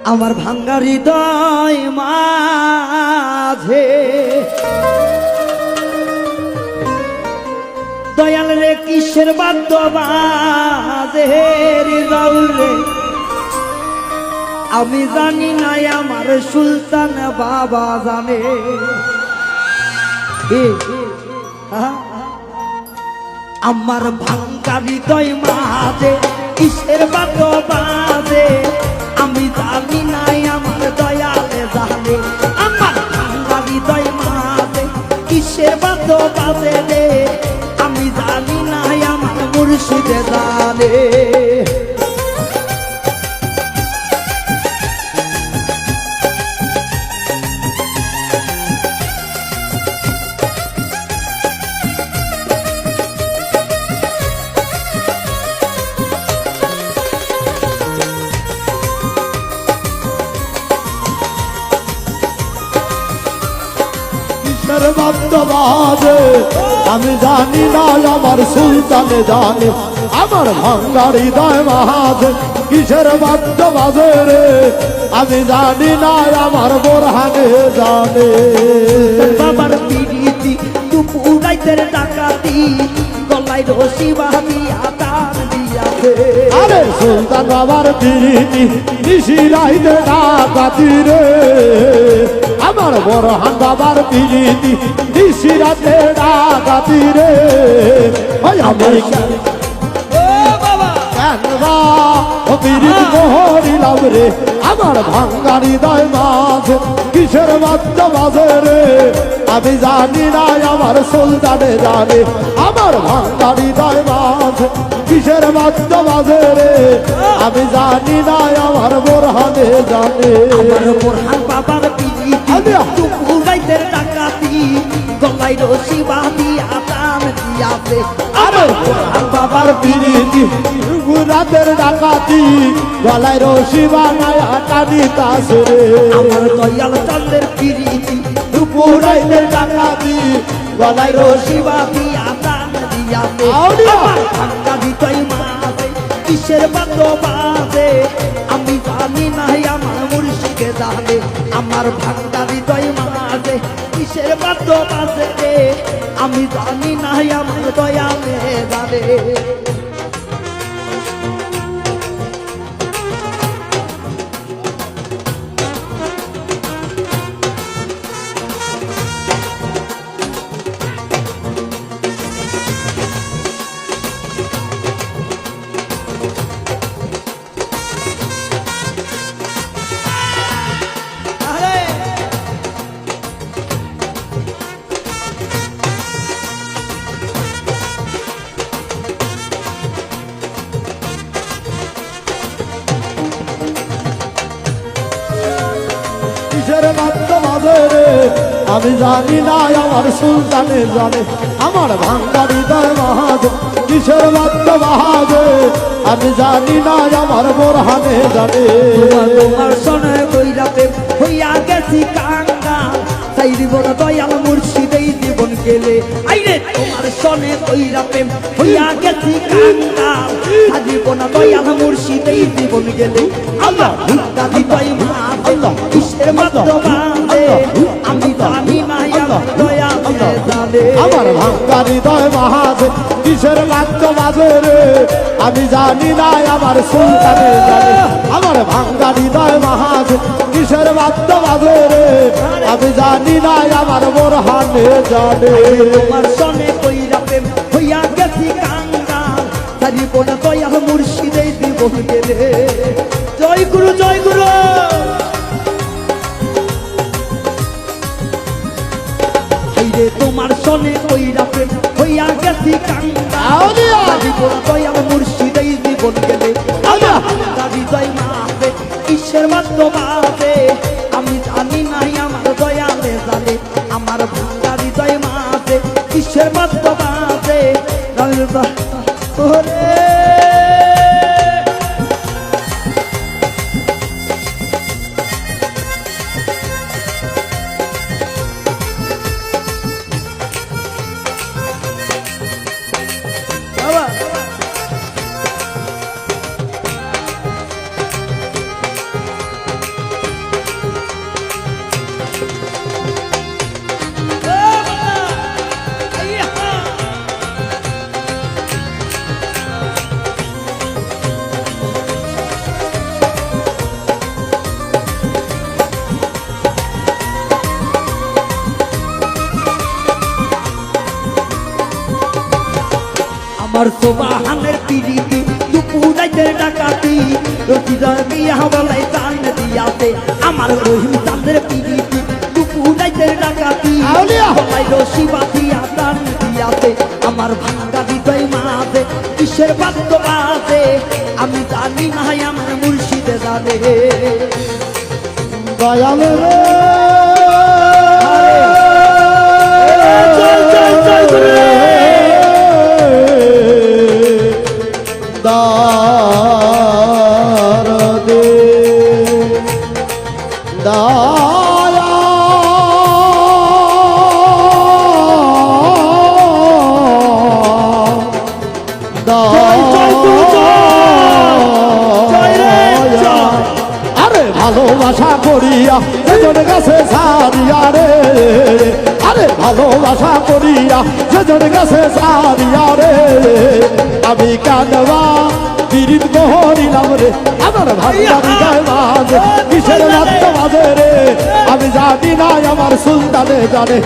আমার ভাঙ্গা হৃদয় মাঝে দয়াল রে কিসের বাদ্য বাজে হৃদয় রে আমি জানি না আমার সুলতান বাবা জানে আমার ভাঙ্গা হৃদয় মাঝে কিসের বাদ্য বাজে আমি জানি না আমার দয়ালে জানে আমার ভাঙ্গা হৃদয় মাঝে কিসের বাদ্য বাজে রে আমি জানি না আমার মুর্শিদে জানে বাজে আমি জানি না আমার সুলতানে জানে আমার ভাঙ্গা হৃদয় মাঝে কিসের বাদ্য বাজে রে আমি জানি না আমার বোরহানে জানে বাবার পিড়িতি দুপুরাইতের ডাকাতি গলায় রশি বাঁধিয়া টান দিয়াছে আরে সুলতান বাবার পিড়িতি নিশিরাইতে ডাকাতি রে আমার বোরহান বাবার পিড়িতি নিশিরাতে ডাকাতি রে ওই আমি মোহরিলাম রে আমার ভাঙ্গা হৃদয় মাঝে কিসের বাদ্য বাজে রে আমি জানি না আমার সুলতানে জানে আমার ভাঙ্গা হৃদয় মাঝে কিসের বাদ্য বাজে রে আমি জানি না আমার বোরহানে জানে আমার বোরহান বাবার দুপুরাইতের ডাকাতি গলায় রশি বাঁধিয়া টান দিয়াছে আমার বোরহান বাবার পিড়িতি রাতের ডাকাতি গলায় রশি বানায়া টানিতাছে রে আমার দয়াল চাঁদের পিড়িতি দুপুরাইতের ডাকাতি গলায় রশি বাঁধিয়া টান দিয়াছে আউলিয়া আমার ভাঙ্গা হৃদয় মাঝে কিসের বাদ্য বাজে আমি জানি না আমার মুর্শিদে জানে আমার ভাঙ্গা হৃদয় মাঝে কিসের বাদ্য বাজে রে আমি জানি না আমার দয়ালে জানে কিসের বাদ্য বাজে রে আমি জানি না আমার সুলতানে জানে আমার ভাঙ্গা হৃদয় মাঝে কিসের বাদ্য বাজে আমি জানি না আমার বোরহানে জানে তোমার সনে কইরাতে হইয়া গেছি কাঙ্গা তাই জীবন দয়াল মুর্শিদেই জীবন গেলে আইরে তোমার সনে কইরাতে হইয়া গেছি কাঙ্গা তাই জীবন দয়াল মুর্শিদেই জীবন গেলে আল্লাহ ভিক্ষা দিতই মাঝে কিসের বাদ্য বাজে আমি জানি না আমার দয়ালে জানে আমার ভাঙ্গা হৃদয় মাঝে কিসের বাদ্য বাজে রে আমি জানি না আমার সুলতানে জানে আমার ভাঙ্গা হৃদয় মাঝে কিসের বাদ্য বাজে রে আমি জানি না আমার বোরহানে জানে তোমার সনে কইরা প্রেম হইয়া গেছি কাঙ্গা তারি বোন দয়াল মুর্শিদেই জীবন গেলে জয় গুরু জয় গুরু হাইরে তোমার সনে কইরা প্রেম হইয়া গেছি কাঙ্গা তারি বোন দয়াল মুর্শিদেই জীবন গেলে দাবি জয় মাঝে ঈশ্বর বাদ্য বাজে আমি জানি নাই আমার দয়ালে জানে আমার ভাঙ্গা হৃদয় মাঝে কিসের বাদ্য বাজে ওরে আমার সোবাহানের পিড়িতি দুপুরাইতে ডাকাতি রতিদার বিয়া বলাই টান দিয়াতে আমার রহিম চাঁদের পিড়িতি দুপুরাইতে ডাকাতি আউলিয়া। বলাই রশি বাঁধিয়া টান দিয়াতে আমার ভাঙ্গা হৃদয় মাঝে কিসের বাদ্য বাজে আমি জানি না আমার মুর্শিদে জানে দয়াল রে চল চল চল রে দারদে দায়া আরে ভালোবাসা করিয়া যেজন গাছে সারিয়া রে আরে ভালোবাসা করিয়া যেজন গাছে সারিয়া রে আমি কানবা বিরিত করিলাম রে আমার ভান্ডারি গায়ে মাঝে কিসের মাত্র মাঝে রে আমি জানি না আমার সুলতানে জানে